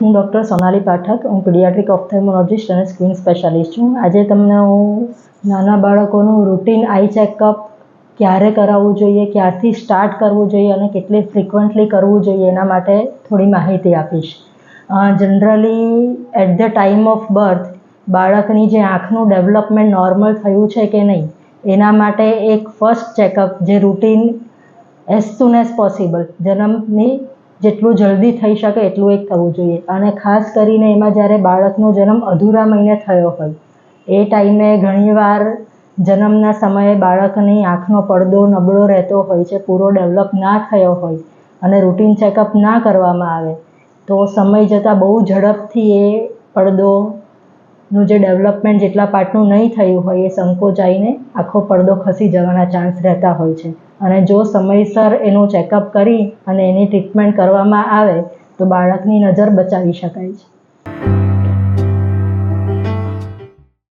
હું ડૉક્ટર સોનાલી પાઠક, હું પીડિયાટ્રિક ઓપ્થેલ્મોલોજિસ્ટ અને સ્કિન સ્પેશિયાલિસ્ટ છું. આજે તમને હું નાના બાળકોનું રૂટીન આઈ ચેકઅપ ક્યારે કરાવવું જોઈએ, ક્યારથી સ્ટાર્ટ કરવું જોઈએ અને કેટલી ફ્રિકવન્ટલી કરવું જોઈએ એના માટે થોડી માહિતી આપીશ. Generally at the time of birth બાળકની જે આંખનું ડેવલપમેન્ટ નોર્મલ થયું છે કે નહીં એના માટે એક ફર્સ્ટ ચેકઅપ જે routine as soon as possible જન્મની જેટલું જલ્દી થઈ શકે એટલું એક કરવું જોઈએ. અને ખાસ કરીને એમાં જ્યારે બાળકનો જન્મ અધૂરા મહિને થયો હોય એ ટાઈમે ઘણીવાર જન્મના સમયે બાળકની આંખનો પડદો નબળો રહેતો હોય છે, પૂરો ડેવલપ ના થયો હોય અને રૂટીન ચેકઅપ ના કરવામાં આવે તો સમય જતાં બહુ ઝડપથી એ પડદોનું જે ડેવલપમેન્ટ જેટલા પાર્ટનું નહીં થયું હોય એ સંકોચાઈને આખો પડદો ખસી જવાના ચાન્સ રહેતા હોય છે. અને જો સમયસર એનું ચેકઅપ કરી અને એની ટ્રીટમેન્ટ કરવામાં આવે તો બાળકની નજર બચાવી શકાય છે.